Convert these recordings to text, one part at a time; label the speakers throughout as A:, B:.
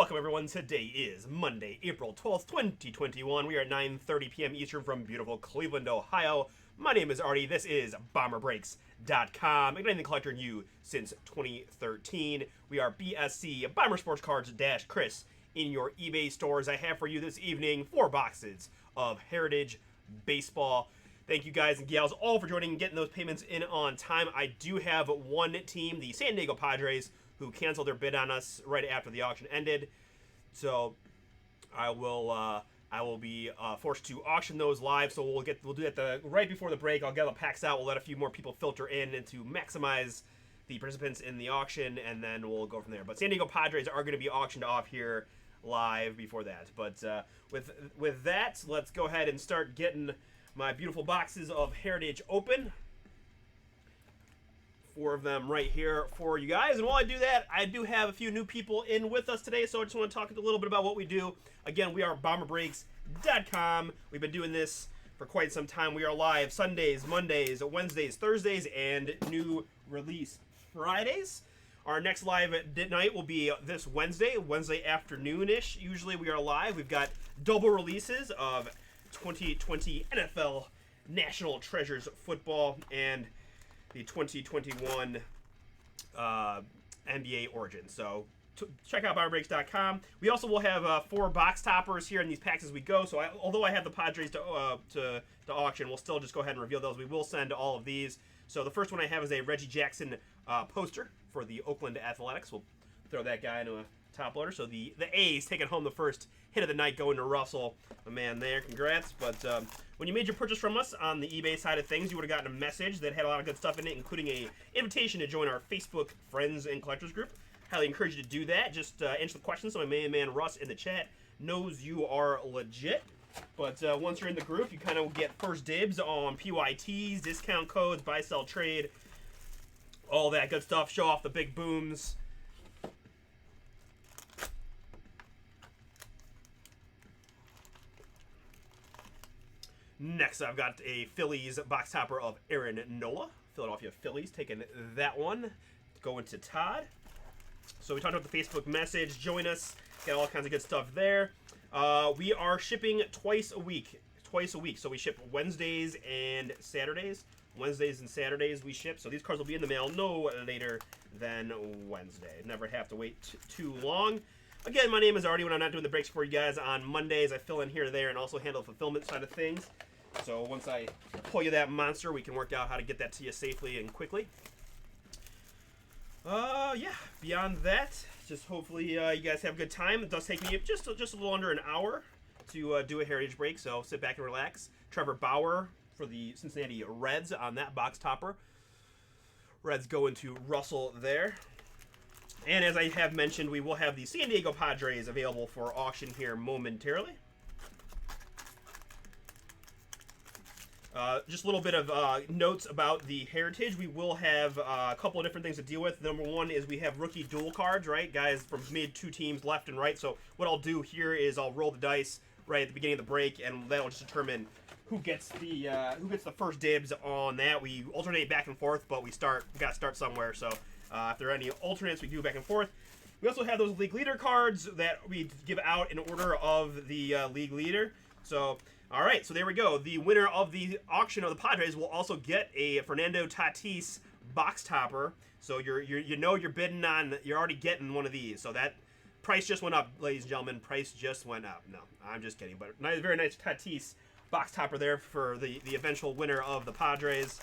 A: Welcome, everyone. Today is Monday, April 12th, 2021. We are at 9:30 p.m. Eastern from beautiful Cleveland, Ohio. My name is Artie. This is BomberBreaks.com. Igniting the collector and you since 2013. We are BSC Bomber Sports Cards-Chris in your eBay stores. I have for you this evening 4 boxes of Heritage Baseball. Thank you guys and gals all for joining and getting those payments in on time. I do have one team, the San Diego Padres, who canceled their bid on us right after the auction ended. So I will be forced to auction those live. So we'll do that right before the break. I'll get the packs out. We'll let a few more people filter in and to maximize the participants in the auction, and then we'll go from there. But San Diego Padres are going to be auctioned off here live before that. But with that, let's go ahead and start getting my beautiful boxes of Heritage open. 4 of them right here for you guys. And while I do that, I do have a few new people in with us today, so I just want to talk a little bit about what we do. Again, we are BomberBreaks.com. We've been doing this for quite some time. We are live Sundays, Mondays, Wednesdays, Thursdays, and new release Fridays. Our next live night will be this Wednesday afternoon-ish. Usually we are live. We've got double releases of 2020 NFL National Treasures Football and the 2021 NBA Origin. So check out BomberBreaks.com. We also will have 4 box toppers here in these packs as we go. So although I have the Padres to auction, we'll still just go ahead and reveal those. We will send all of these. So the first one I have is a Reggie Jackson poster for the Oakland Athletics. We'll throw that guy into a top loader. So the A's taking home the first hit of the night, going to Russell, a man there. Congrats. But when you made your purchase from us on the eBay side of things, you would have gotten a message that had a lot of good stuff in it, including a invitation to join our Facebook Friends and Collectors group. Highly encourage you to do that. Just answer the questions so my main man Russ in the chat knows you are legit. But once you're in the group, you kind of get first dibs on PYTs, discount codes, buy, sell, trade, all that good stuff. Show off the big booms. Next, I've got a Phillies box topper of Aaron Nola. Philadelphia Phillies, taking that one. Going to Todd. So we talked about the Facebook message. Join us. Got all kinds of good stuff there. We are shipping twice a week. So we ship Wednesdays and Saturdays. Wednesdays and Saturdays we ship. So these cards will be in the mail no later than Wednesday. Never have to wait too long. Again, my name is Artie. When I'm not doing the breaks for you guys on Mondays, I fill in here or there and also handle the fulfillment side of things. So once I pull you that monster, we can work out how to get that to you safely and quickly. Yeah. Beyond that, just hopefully you guys have a good time. It does take me just a little under an hour to do a Heritage break, so sit back and relax. Trevor Bauer for the Cincinnati Reds on that box topper. Reds going to Russell there. And as I have mentioned, we will have the San Diego Padres available for auction here momentarily. Just a little bit of notes about the Heritage. We will have a couple of different things to deal with. Number one is we have rookie dual cards, right? Guys from mid 2 teams, left and right. So what I'll do here is I'll roll the dice right at the beginning of the break, and that'll just determine who gets the first dibs on that. We alternate back and forth, but we got to start somewhere. So if there are any alternates, we do back and forth. We also have those league leader cards that we give out in order of the league leader. So all right, so there we go. The winner of the auction of the Padres will also get a Fernando Tatis box topper. So you're bidding on, you're already getting one of these. So that price just went up, ladies and gentlemen. Price just went up. No, I'm just kidding. But very nice Tatis box topper there for the eventual winner of the Padres.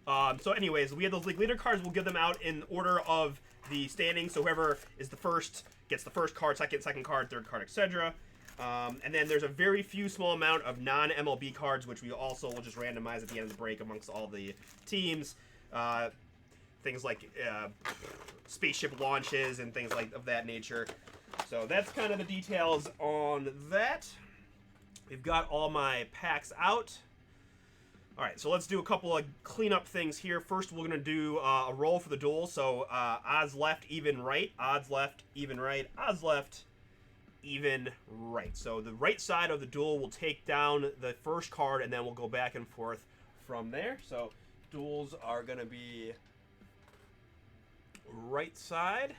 A: So anyways, we have those league leader cards. We'll give them out in order of the standings. So whoever is the first gets the first card, second card, third card, etc. And then there's a very small amount of non-MLB cards, which we also will just randomize at the end of the break amongst all the teams. Things like spaceship launches and things of that nature. So that's kind of the details on that. We've got all my packs out. All right, so let's do a couple of cleanup things here. First, we're going to do a roll for the duel. So odds left, even right. Odds left, even right. Odds left, even right. So the right side of the duel will take down the first card, and then we'll go back and forth from there. So duels are going to be right side.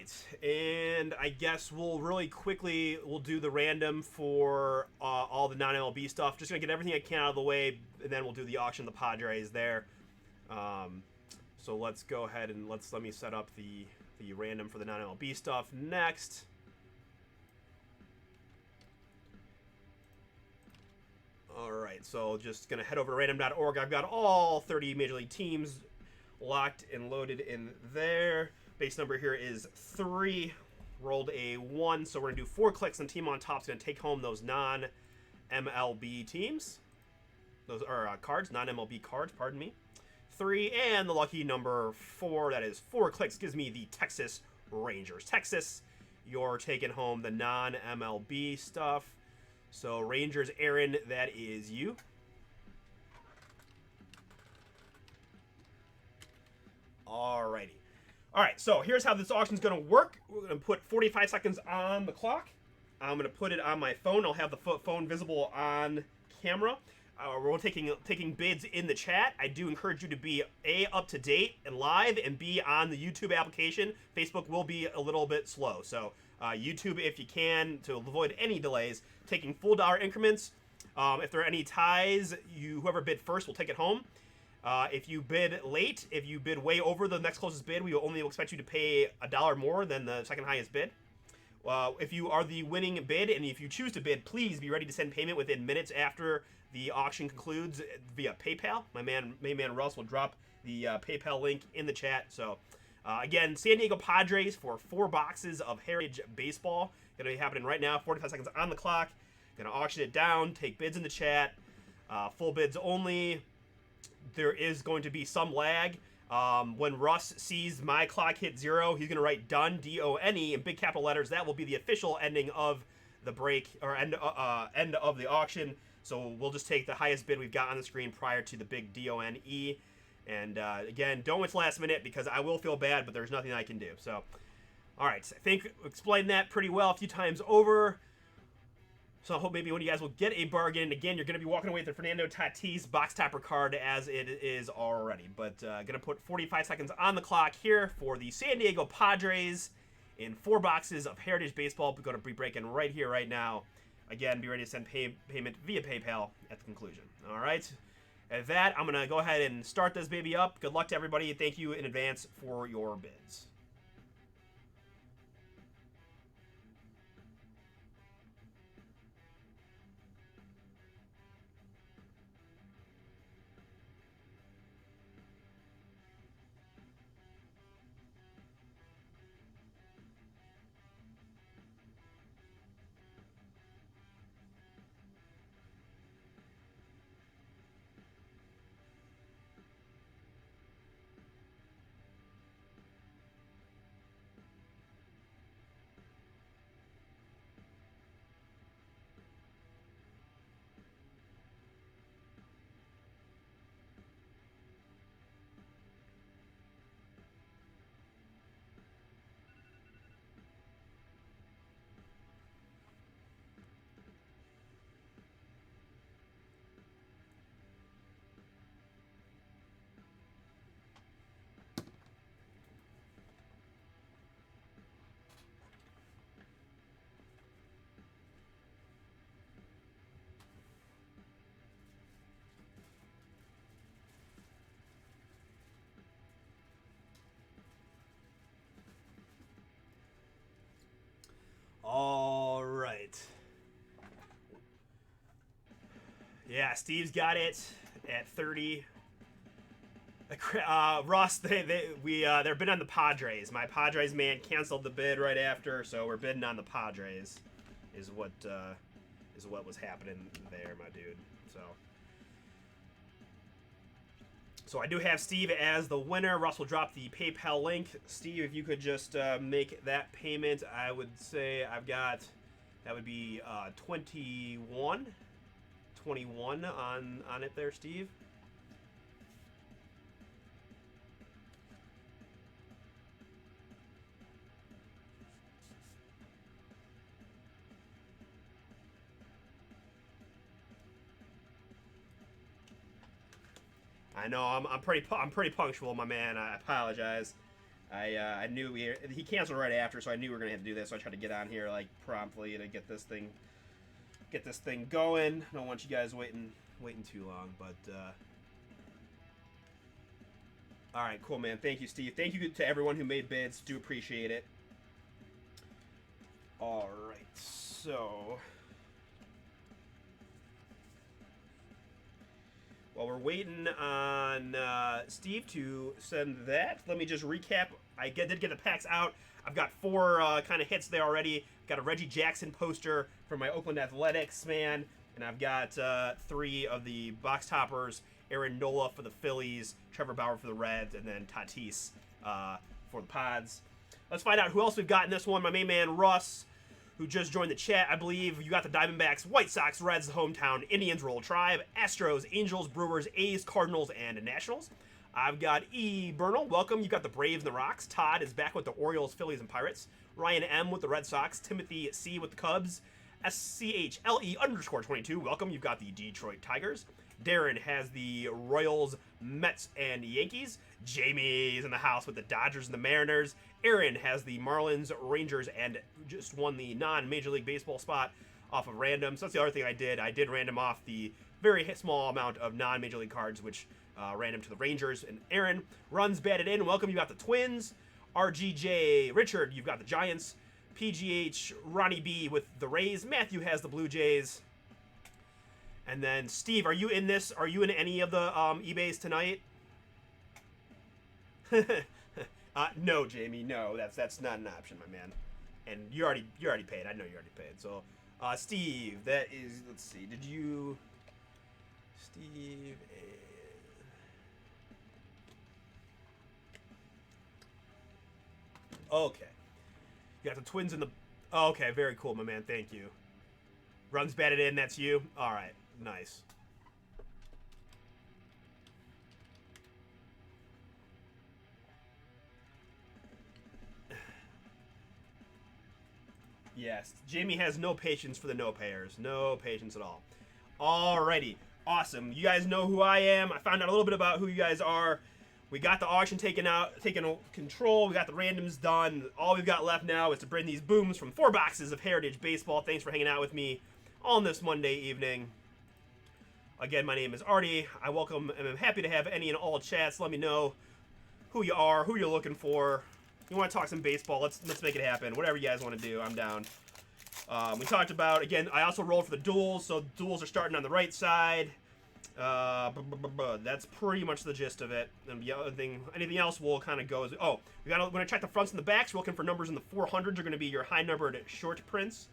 A: right, and I guess we'll really quickly we'll do the random for all the non-MLB stuff. Just gonna get everything I can out of the way, and then we'll do the auction of the Padres there. So let's go ahead and let me set up the random for the non-MLB stuff next. All right, so just gonna head over to random.org. I've got all 30 Major League teams locked and loaded in there. Base number here is 3. Rolled a 1, so we're gonna do 4 clicks, and the team on top is gonna take home those non-MLB teams. Those are cards, non-MLB cards. Pardon me. 3, and the lucky number 4. That is 4 clicks. Gives me the Texas Rangers. Texas, you're taking home the non-MLB stuff. So Rangers, Aaron, that is you. Alrighty. Alright, so here's how this auction is going to work. We're going to put 45 seconds on the clock. I'm going to put it on my phone. I'll have the phone visible on camera. We're taking bids in the chat. I do encourage you to be A, up to date and live, and B, on the YouTube application. Facebook will be a little bit slow. So YouTube, if you can, to avoid any delays, taking full dollar increments. If there are any ties, whoever bid first will take it home. If you bid late, if you bid way over the next closest bid, we will only expect you to pay $1 more than the second highest bid. If you are the winning bid, and if you choose to bid, please be ready to send payment within minutes after the auction concludes via PayPal. My man Russ will drop the PayPal link in the chat. So, again, San Diego Padres for 4 boxes of Heritage Baseball. Going to be happening right now, 45 seconds on the clock. Going to auction it down, take bids in the chat. Full bids only. There is going to be some lag. When Russ sees my clock hit 0, he's going to write done, D-O-N-E, in big capital letters. That will be the official ending of the break, or end of the auction. So we'll just take the highest bid we've got on the screen prior to the big D-O-N-E. And again, don't wait till last minute, because I will feel bad, but there's nothing I can do. So, all right, so I think I explained that pretty well a few times over. So I hope maybe one of you guys will get a bargain. Again, you're going to be walking away with the Fernando Tatis box topper card as it is already. But going to put 45 seconds on the clock here for the San Diego Padres in 4 boxes of Heritage Baseball. We're going to be breaking right here, right now. Again, be ready to send payment via PayPal at the conclusion. All right. At that, I'm going to go ahead and start this baby up. Good luck to everybody. Thank you in advance for your bids. All right. Yeah, Steve's got it at 30. Russ, they're bidding on the Padres. My Padres man canceled the bid right after, so we're bidding on the Padres. Is what was happening there, my dude. So I do have Steve as the winner. Russ will drop the PayPal link. Steve, if you could just make that payment, I would say that would be 21 on it there, Steve. I know I'm pretty punctual, my man. I apologize. I knew he canceled right after, so I knew we were gonna have to do this. So I tried to get on here like promptly to get this thing going. I don't want you guys waiting too long, but all right, cool, man. Thank you, Steve. Thank you to everyone who made bids. Do appreciate it. All right, so while we're waiting on Steve to send that, let me just recap. I did get the packs out. I've got 4 kind of hits there already. Got a Reggie Jackson poster from my Oakland Athletics, man. And I've got 3 of the box toppers. Aaron Nola for the Phillies, Trevor Bauer for the Reds, and then Tatis for the Pods. Let's find out who else we've got in this one. My main man, Russ, who just joined the chat. I believe you got the Diamondbacks, White Sox, Reds, the hometown, Indians, Roll Tribe, Astros, Angels, Brewers, A's, Cardinals, and Nationals. I've got E. Bernal, welcome. You got the Braves and the Rocks. Todd is back with the Orioles, Phillies, and Pirates. Ryan M. with the Red Sox. Timothy C. with the Cubs. SCHLE_22, welcome. You've got the Detroit Tigers. Darren has the Royals, Mets, and Yankees. Jamie's in the house with the Dodgers and the Mariners. Aaron has the Marlins, Rangers, and just won the non-Major League Baseball spot off of random. So that's the other thing I did. I did random off the very small amount of non-Major League cards, which random to the Rangers. And Aaron runs batted in. Welcome. You got the Twins. RGJ Richard, you've got the Giants. PGH Ronnie B with the Rays. Matthew has the Blue Jays. And then Steve, are you in this? Are you in any of the eBays tonight? No, Jamie, no. That's not an option, my man. And you already paid. I know you already paid. So, Steve, that is. Let's see. Did you? Steve. Okay. You got the Twins in the. Okay, very cool, my man. Thank you. Runs batted in. That's you. All right. Nice. Yes, Jamie has no patience for the no-payers. No patience at all. Alrighty. Awesome. You guys know who I am. I found out a little bit about who you guys are. We got the auction taken control. We got the randoms done. All we've got left now is to bring these booms from 4 boxes of Heritage Baseball. Thanks for hanging out with me on this Monday evening. Again, my name is Artie. I welcome and I'm happy to have any and all chats. Let me know who you are, who you're looking for. You want to talk some baseball? Let's make it happen. Whatever you guys want to do, I'm down. We talked about, again, I also rolled for the duels, so duels are starting on the right side. That's pretty much the gist of it. And the other thing, anything else will kind of go as, oh, we're going to check the fronts and the backs. We're looking for numbers in the 400s are going to be your high numbered short prints.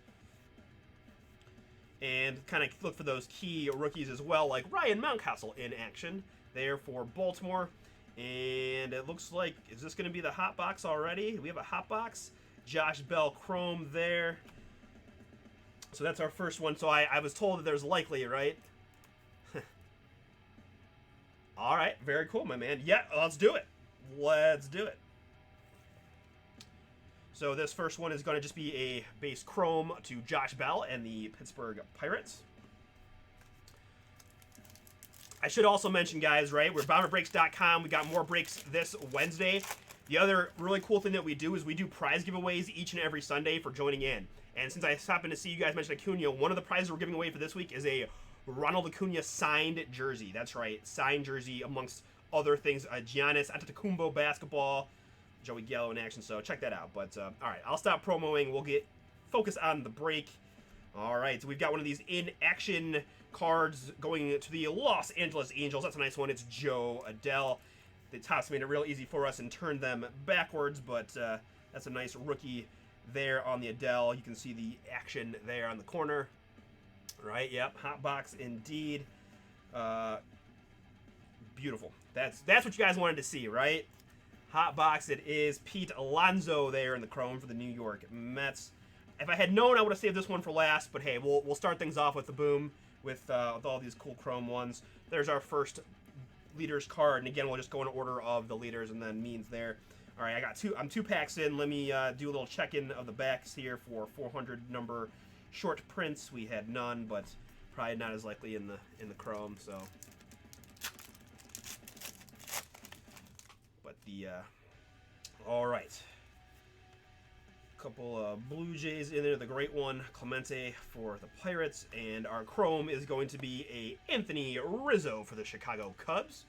A: And kind of look for those key rookies as well, like Ryan Mountcastle in action there for Baltimore. And it looks like, is this going to be the hot box already? We have a hot box. Josh Bell Chrome there. So that's our first one. So I was told that there's likely, right? All right, very cool, my man. Yeah, let's do it. Let's do it. So this first one is going to just be a base chrome to Josh Bell and the Pittsburgh Pirates. I should also mention, guys, right, we're BomberBreaks.com. We got more breaks this Wednesday. The other really cool thing that we do is we do prize giveaways each and every Sunday for joining in. And since I happened to see you guys mention Acuna, one of the prizes we're giving away for this week is a Ronald Acuna signed jersey. That's right, signed jersey amongst other things. Giannis Antetokounmpo basketball, Joey Gallo in action. So check that out. But all right, I'll stop promoing. We'll get focused on the break. All right, so we've got one of these in action cards going to the Los Angeles Angels. That's a nice one. It's Joe Adele. The Tops made it real easy for us and turned them backwards, but that's a nice rookie there on the Adele. You can see the action there on the corner. Right, yep, hot box indeed. Beautiful. That's what you guys wanted to see, right? Hot box it is. Pete Alonso there in the chrome for the New York Mets. If I had known, I would have saved this one for last, but hey, we'll start things off with the boom with all these cool chrome ones. There's our first leaders card, and again, we'll just go in order of the leaders and then means there. All right, I'm 2 packs in. Let me do a little check-in of the backs here for 400 number short prints. We had none, but probably not as likely in the chrome. So, but the All right. Couple of Blue Jays in there. The great one, Clemente for the Pirates. And our Chrome is going to be a Anthony Rizzo for the Chicago Cubs.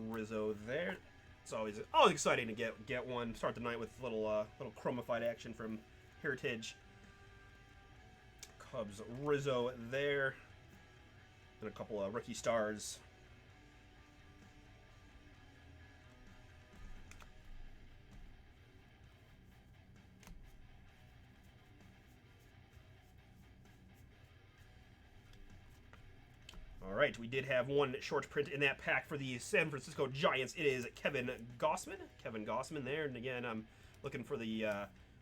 A: Rizzo there. It's always exciting to get one. Start the night with little chromified action from Heritage. Cubs Rizzo there. And a couple of rookie stars. All right, we did have one short print in that pack for the San Francisco Giants. It is Kevin Gossman. Kevin Gossman there, and again, I'm looking for the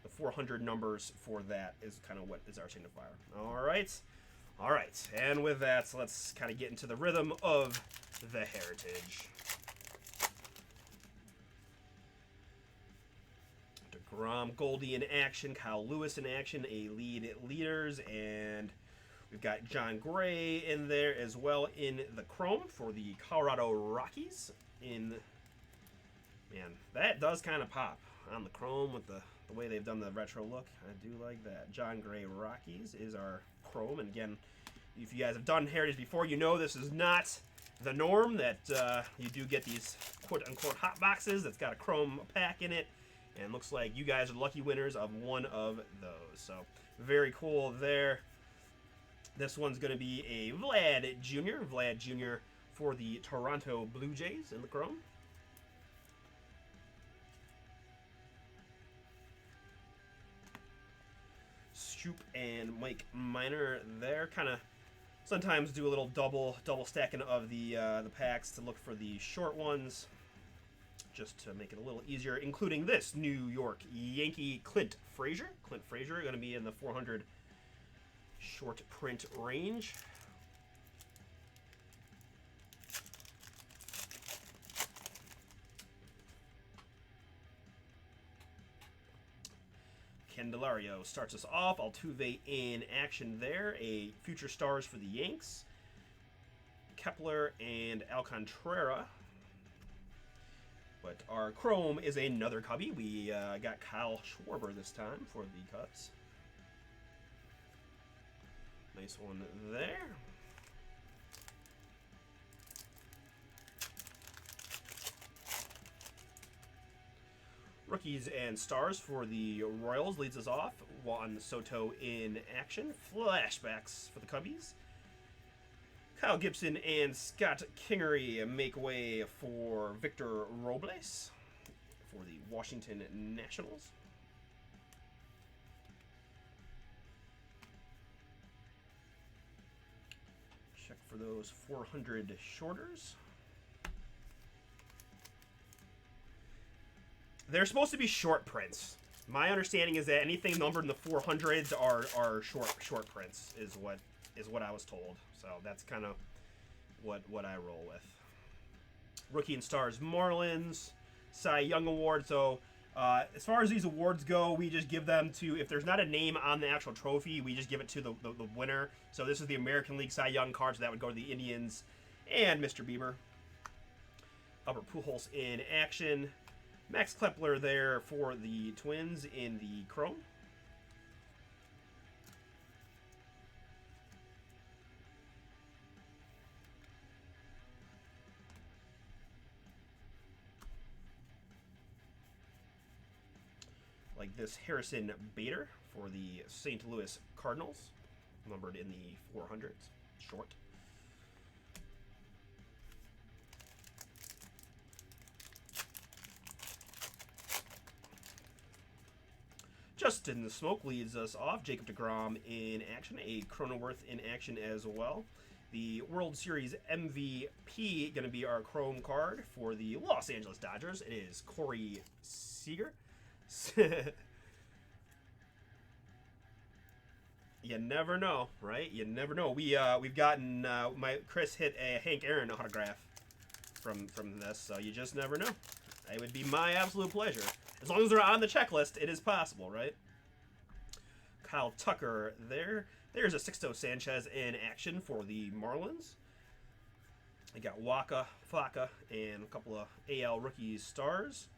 A: 400 numbers for that is kind of what is our signifier. All right, and with that, so let's kind of get into the rhythm of the Heritage. DeGrom, Goldie in action, Kyle Lewis in action, a leaders, and we've got John Gray in there as well in the Chrome for the Colorado Rockies. Man, that does kind of pop on the Chrome with the way they've done the retro look. I do like that. John Gray Rockies is our Chrome. And again, if you guys have done Heritage before, you know this is not the norm, that you do get these quote-unquote hot boxes that's got a Chrome pack in it. And looks like you guys are the lucky winners of one of those. So very cool there. This one's going to be a Vlad Jr. For the Toronto Blue Jays in the Chrome. Shoop and Mike Minor there. Kind of sometimes do a little double stacking of the packs to look for the short ones, just to make it a little easier, including this New York Yankee Clint Frazier. Clint Frazier going to be in the 400 short print range. Candelario starts us off. Altuve in action there. A future stars for the Yanks. Kepler and Alcantara. But our Chrome is another Cubby. We got Kyle Schwarber this time for the Cubs. Nice one there. Rookies and stars for the Royals leads us off. Juan Soto in action. Flashbacks for the Cubbies. Kyle Gibson and Scott Kingery make way for Victor Robles for the Washington Nationals. Check for those 400 shorters. They're supposed to be short prints. My understanding is that anything numbered in the 400s are short prints is what I was told. So that's kind of what I roll with. Rookie and Stars Marlins, Cy Young Award. So as far as these awards go, we just give them to, if there's not a name on the actual trophy, we just give it to the winner. So this is the American League Cy Young card, so that would go to the Indians and Mr. Bieber. Albert Pujols in action. Max Kepler there for the Twins in the Chrome. Like this Harrison Bader for the St. Louis Cardinals, numbered in the 400s, short. Justin the Smoke leads us off. Jacob deGrom in action. A Cronenworth in action as well. The World Series MVP going to be our Chrome card for the Los Angeles Dodgers. It is Corey Seager. You never know, right? You never know. We've gotten Chris hit a Hank Aaron autograph from this, so you just never know. It would be my absolute pleasure. As long as they're on the checklist, it is possible, right? Kyle Tucker there. There's a Sixto Sanchez in action for the Marlins. I got Waka, Flocka, and a couple of AL rookie stars.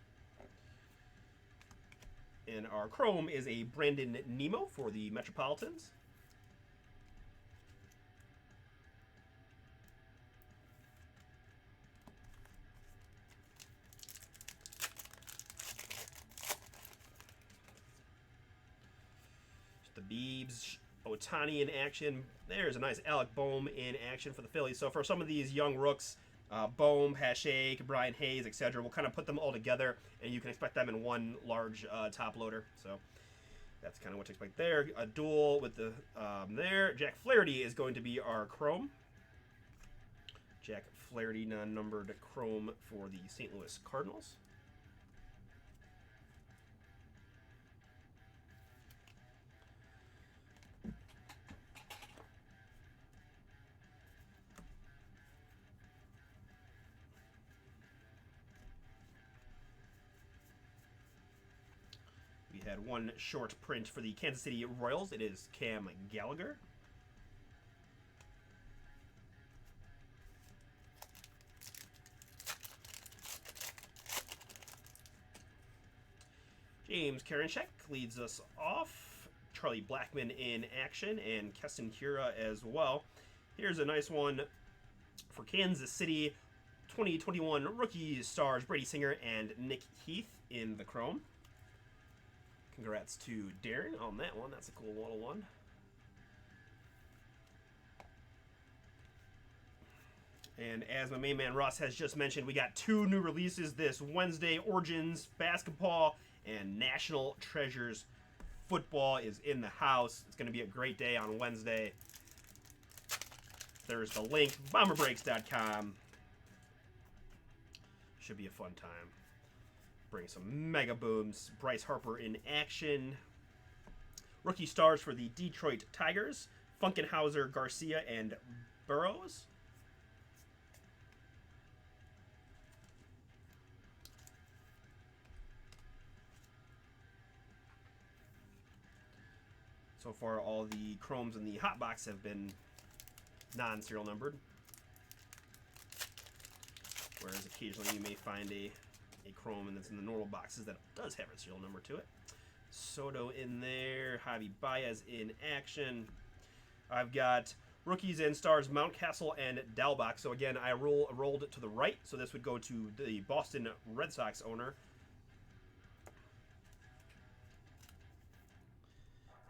A: And our chrome is a Brandon Nemo for the Metropolitans. The Beebs, Otani in action. There's a nice Alec Boehm in action for the Phillies. So for some of these young rooks, Boehm, Pache, Brian Hayes, etc., we'll kind of put them all together, and you can expect them in one large top loader. So that's kind of what to expect there. A duel with the there. Jack Flaherty is going to be our chrome. Jack Flaherty, non-numbered chrome for the St. Louis Cardinals. We had one short print for the Kansas City Royals. It is Cam Gallagher. James Karinchak leads us off. Charlie Blackmon in action, and Keston Hiura as well. Here's a nice one for Kansas City. 2021 rookie stars Brady Singer and Nick Heath in the chrome. Congrats to Darren on that one. That's a cool little one. And as my main man Russ has just mentioned, we got 2 new releases this Wednesday. Origins Basketball and National Treasures Football is in the house. It's going to be a great day on Wednesday. There's the link, bomberbreaks.com. Should be a fun time. Bring some mega booms. Bryce Harper in action. Rookie stars for the Detroit Tigers. Funkenhauser, Garcia, and Burrows. So far, all the chromes in the hot box have been non-serial numbered. Whereas occasionally you may find a chrome and that's in the normal boxes that does have a serial number to it. Soto in there. Javi Baez in action. I've got rookies and stars Mountcastle and Dalbach. So again, I rolled it to the right. So this would go to the Boston Red Sox owner.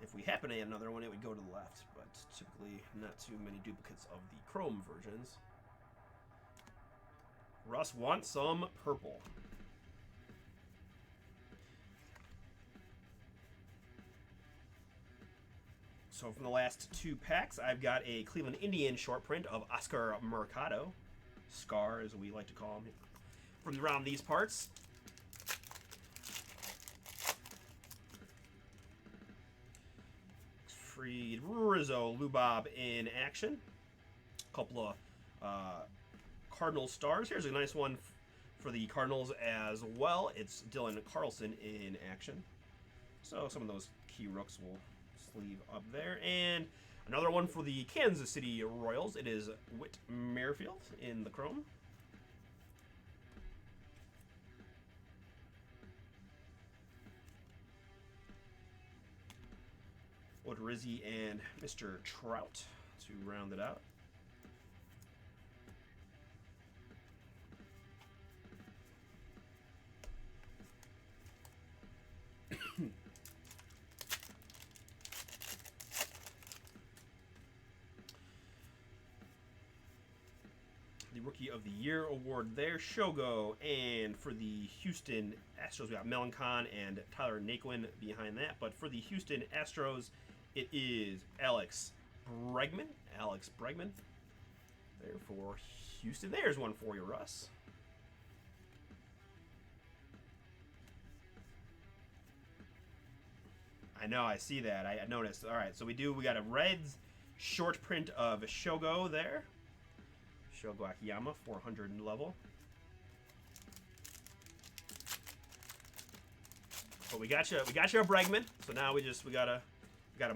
A: If we happen to add another one, it would go to the left, but typically not too many duplicates of the chrome versions. Russ wants some purple. So from the last 2 packs, I've got a Cleveland Indian short print of Oscar Mercado. Scar, as we like to call him, from around these parts. Freed Rizzo Lubob in action. A couple of Cardinal stars. Here's a nice one for the Cardinals as well. It's Dylan Carlson in action. So some of those key rooks will sleeve up there. And another one for the Kansas City Royals. It is Whit Merrifield in the chrome. Odorizzi and Mr. Trout to round it out. The Rookie of the Year award there, Shogo, and for the Houston Astros, we got Melancon and Tyler Naquin behind that. But for the Houston Astros, it is Alex Bregman. Alex Bregman. There for Houston. There's one for you, Russ. I know, I see that. I noticed. All right, so we got a Reds short print of Shogo there. Shogo Akiyama, 400 level. But we got you a Bregman. So now we gotta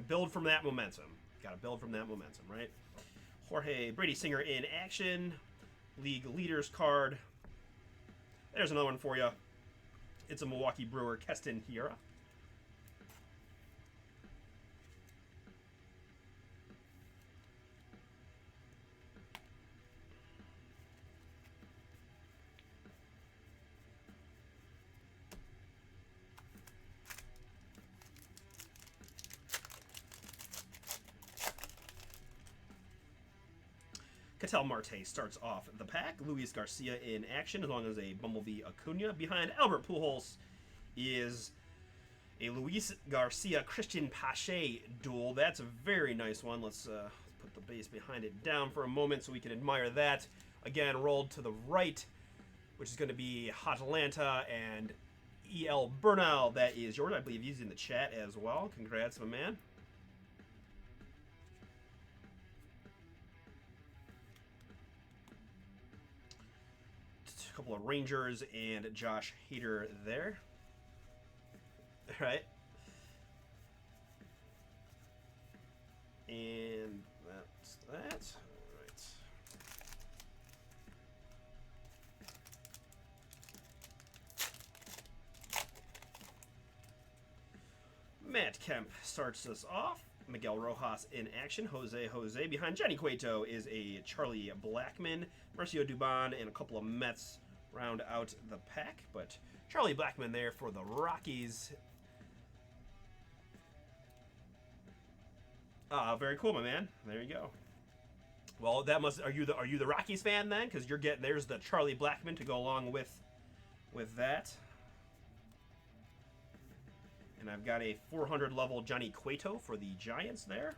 A: build from that momentum. Gotta build from that momentum, right? Jorge Brady Singer in action. League leaders card. There's another one for you. It's a Milwaukee Brewer, Keston Hiura. Ketel Marte starts off the pack. Luis Garcia in action, as long as a Bumblebee Acuna. Behind Albert Pujols is a Luis Garcia Christian Pache duel. That's a very nice one. Let's put the base behind it down for a moment so we can admire that. Again, rolled to the right, which is going to be Hot Atlanta and E.L. Bernal. That is yours. I believe he's in the chat as well. Congrats, my man. A couple of Rangers and Josh Hader there. All right. And that's that. All right. Matt Kemp starts us off. Miguel Rojas in action. Jose. Behind Johnny Cueto is a Charlie Blackmon. Marcio Dubon and a couple of Mets round out the pack. But Charlie Blackmon there for the Rockies. Very cool, my man. There you go. Well, that must are you the Rockies fan then? Because you're getting there's the Charlie Blackmon to go along with that. And I've got a 400 level Johnny Cueto for the Giants there.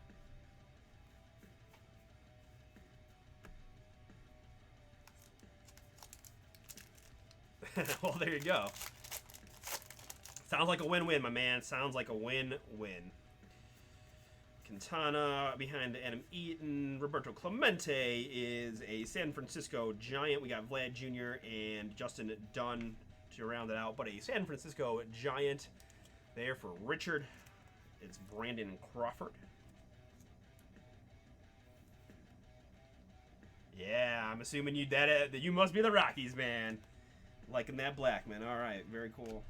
A: Well, there you go. Sounds like a win-win, my man. Sounds like a win-win. Quintana behind Adam Eaton. Roberto Clemente is a San Francisco Giant. We got Vlad Jr. and Justin Dunn to round it out. But a San Francisco Giant there for Richard. It's Brandon Crawford. Yeah, I'm assuming that you must be the Rockies, man. Liking that Blackman. All right, very cool.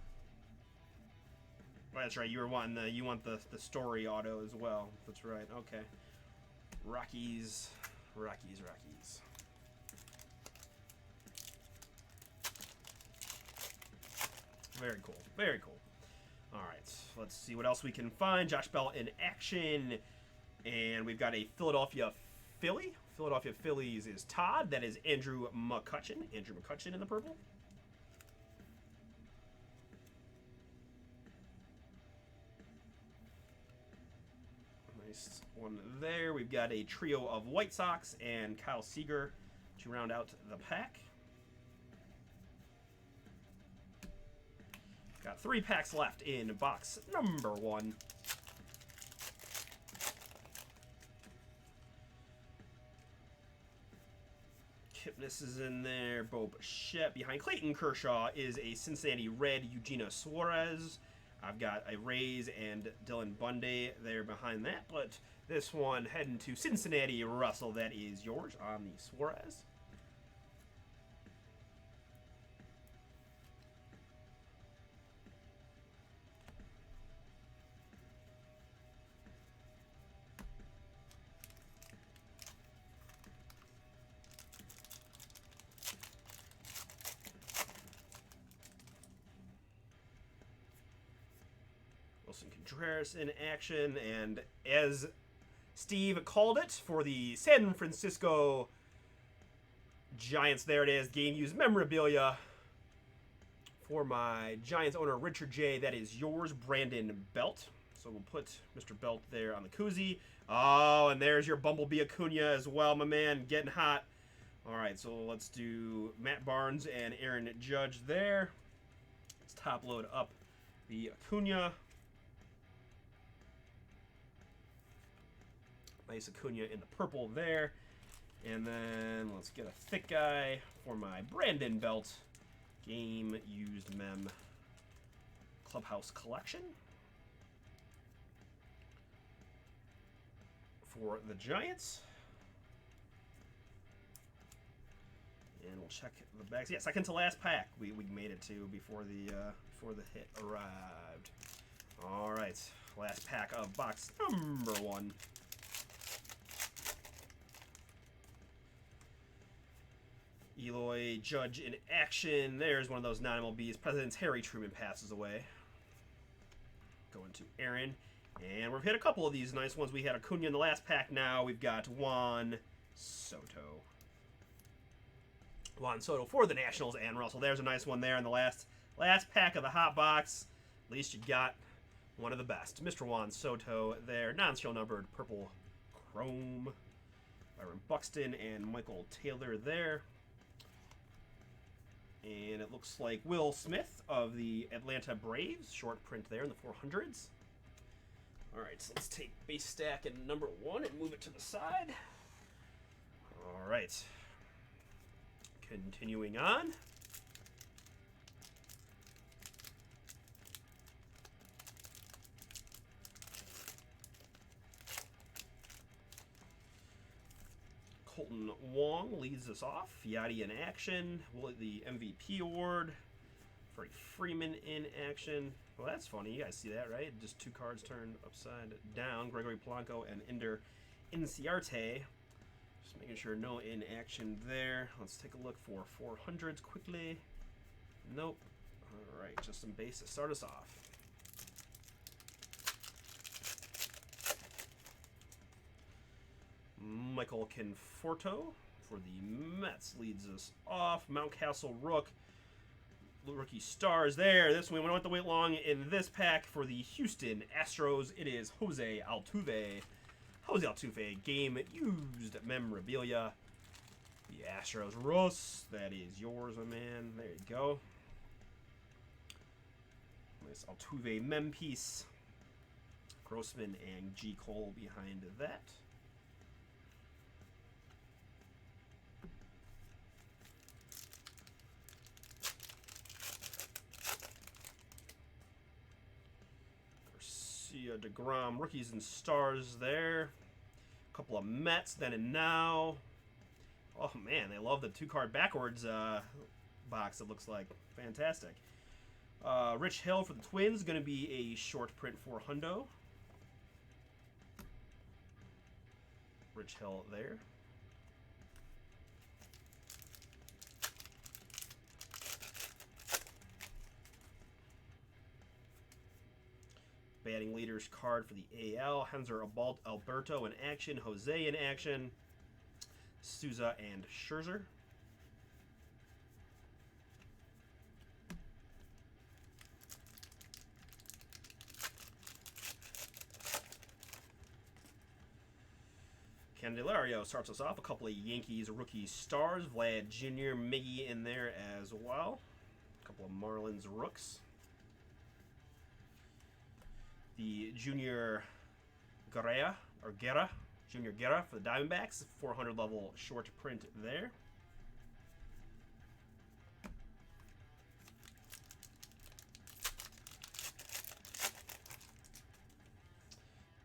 A: Well, that's right. You want the story auto as well. That's right. Okay. Rockies. Very cool. Very cool. All right. Let's see what else we can find. Josh Bell in action, and we've got a Philadelphia Philly. Philadelphia Phillies is Todd. That is Andrew McCutchen. Andrew McCutchen in the purple. Nice one there. We've got a trio of White Sox and Kyle Seager to round out the pack. Got 3 packs left in box number 1. Kipnis is in there. Bo Bichette. Behind Clayton Kershaw is a Cincinnati Red Eugenia Suarez. I've got a Rays and Dylan Bundy there behind that, but this one heading to Cincinnati. Russell, that is yours on the Suarez. Contreras in action, and as Steve called it for the San Francisco Giants, there it is, game used memorabilia for my Giants owner Richard J. That is yours, Brandon Belt. So we'll put Mr. Belt there on the koozie. Oh, and there's your Bumblebee Acuna as well, my man, getting hot. All right, so let's do Matt Barnes and Aaron Judge there. Let's top load up the Acuna. Nice Acuna in the purple there. And then let's get a thick guy for my Brandon Belt game used mem clubhouse collection for the Giants. And we'll check the bags. Yeah, second to last pack we made it to before the hit arrived. All right, last pack of box number 1. Eloy Judge in action. There's one of those non-MLBs. President's Harry Truman passes away. Going to Aaron. And we've hit a couple of these nice ones. We had Acuna in the last pack. Now we've got Juan Soto. Juan Soto for the Nationals and Russell. There's a nice one there in the last pack of the hot box. At least you got one of the best. Mr. Juan Soto there. Non-serial numbered purple chrome. Byron Buxton and Michael Taylor there. And it looks like Will Smith of the Atlanta Braves. Short print there in the 400s. All right, so let's take base stack and number 1 and move it to the side. All right. Continuing on. Colton Wong leads us off. Yachty in action. The MVP award. Freddie Freeman in action. Well, that's funny. You guys see that, right? Just 2 cards turned upside down. Gregory Polanco and Ender Inciarte. Just making sure no in action there. Let's take a look for 400s quickly. Nope. All right, just some base to start us off. Michael Conforto for the Mets leads us off. Mountcastle Rook. Rookie stars there. This one, we don't have to wait long in this pack for the Houston Astros. It is Jose Altuve. Jose Altuve, game used memorabilia. The Astros. Russ, that is yours, my man. There you go. Nice Altuve mem piece. Grossman and G. Cole behind that. DeGrom, rookies and stars there. A couple of Mets, then and now. Oh man, they love the 2-card backwards box, it looks like. Fantastic. Rich Hill for the Twins, going to be a short print for Hundo. Rich Hill there. Batting leaders card for the AL. Henzer Alberto in action. Jose in action. Souza and Scherzer. Candelario starts us off. A couple of Yankees rookie stars. Vlad Jr., Miggy in there as well. A couple of Marlins rooks. The Junior Guerra for the Diamondbacks, 400 level short print there.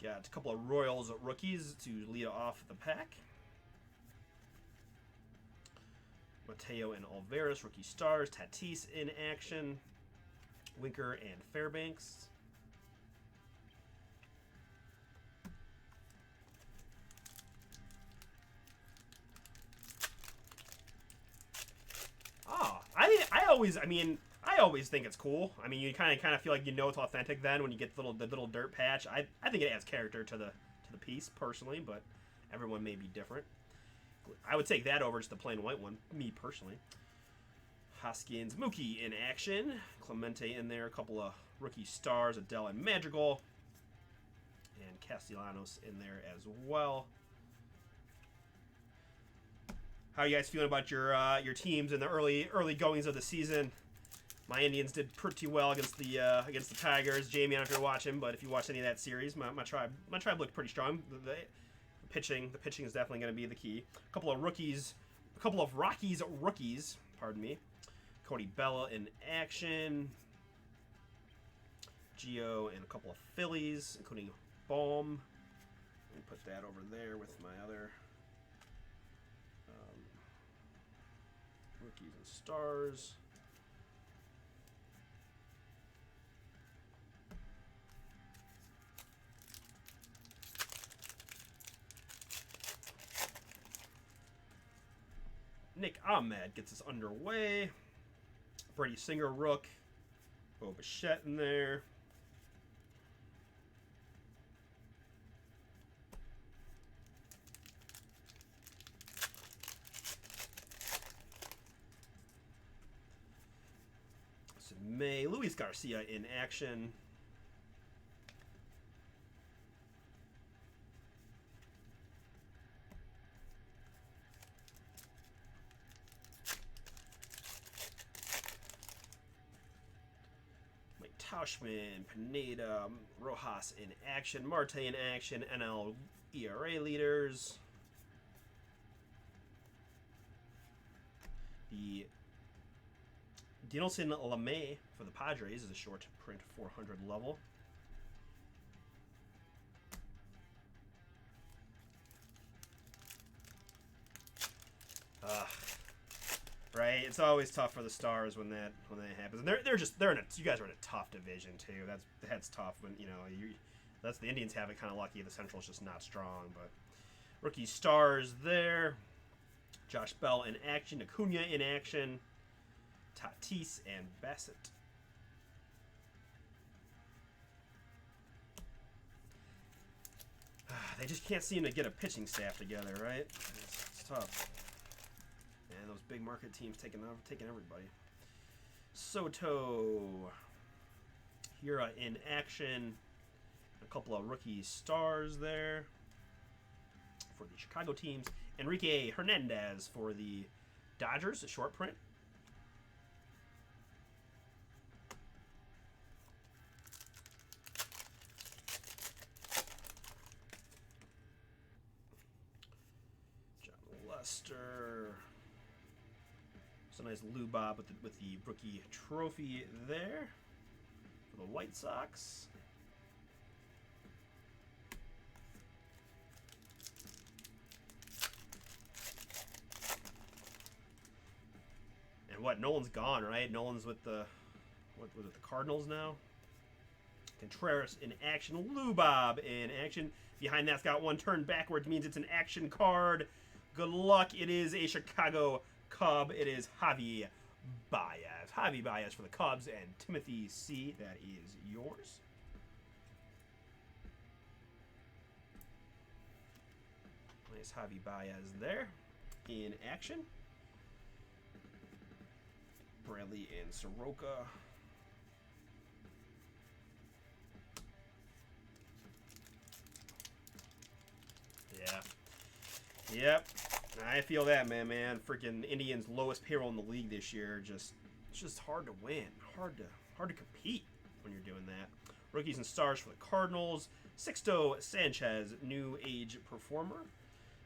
A: Got a couple of Royals rookies to lead off the pack. Mateo and Alvarez, rookie stars. Tatis in action. Winker and Fairbanks. I always think it's cool. I mean, you kind of feel like you know it's authentic then when you get the little dirt patch. I think it adds character to the piece personally, but everyone may be different. I would take that over just the plain white one, me personally. Hoskins, Mookie in action. Clemente in there, a couple of rookie stars, Adele and Madrigal, and Castellanos in there as well. How are you guys feeling about your teams in the early goings of the season? My Indians did pretty well against the Tigers. Jamie, I don't know if you're watching, but if you watched any of that series, my tribe looked pretty strong. The pitching is definitely going to be the key. A couple of Rockies rookies. Pardon me. Cody Bella in action. Gio and a couple of Phillies, including Baum. Let me put that over there with my other rookies and stars. Nick Ahmed gets us underway. Brady Singer rook. Bo Bichette in there. in May. Luis Garcia in action. Tauschman, Pineda, Rojas in action, Marte in action, NL ERA leaders. The Dinelson LeMay for the Padres is a short print 400 level. Right, it's always tough for the Stars when that happens. And they're in a, you guys are in a tough division too. That's tough when that's the Indians have it kind of lucky. The Central's just not strong. But rookie Stars there. Josh Bell in action, Acuna in action, Tatis and Bassett. They just can't seem to get a pitching staff together, right? It's tough. And those big market teams taking everybody. Soto, Hira in action. A couple of rookie Stars there for the Chicago teams. Enrique Hernandez for the Dodgers, a short print. John Lester. It's a nice Lubob with the rookie trophy there for the White Sox. And what? Nolan's gone, right? Nolan's with the the Cardinals now. Contreras in action. Lubob in action. Behind that's got one turned backwards, means it's an action card. Good luck. It is a Chicago Cub. It is Javi Baez. Javi Baez for the Cubs and Timothy C. That is yours. Nice Javi Baez there in action. Bradley and Soroka. Yeah. Yep. I feel that, man. Freaking Indians' lowest payroll in the league this year. It's just hard to win. Hard to compete when you're doing that. Rookies and Stars for the Cardinals. Sixto Sanchez, new age performer.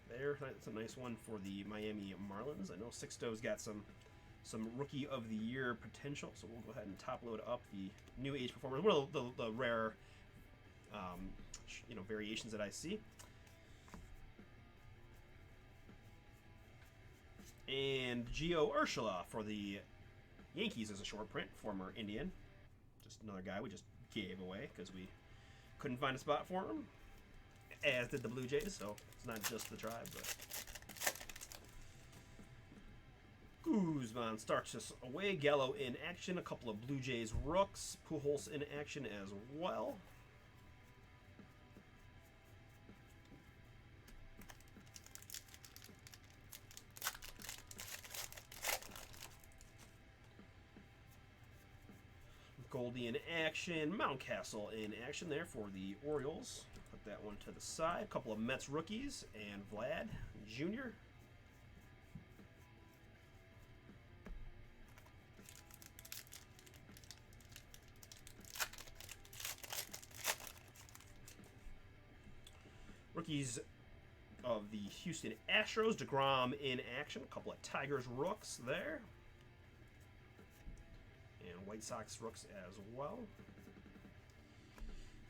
A: There, that's a nice one for the Miami Marlins. I know Sixto's got some Rookie of the Year potential, so we'll go ahead and top load up the new age performers. One of the rare, variations that I see. And Gio Urshela for the Yankees as a short print, former Indian. Just another guy we just gave away because we couldn't find a spot for him, as did the Blue Jays, so it's not just the Tribe, but Guzman starts us away. Gallo in action. A couple of Blue Jays rooks. Pujols in action as well. Goldie in action. Mountcastle in action there for the Orioles. Put that one to the side. A couple of Mets rookies and Vlad Jr. Rookies of the Houston Astros. DeGrom in action. A couple of Tigers rooks there. And White Sox rooks as well.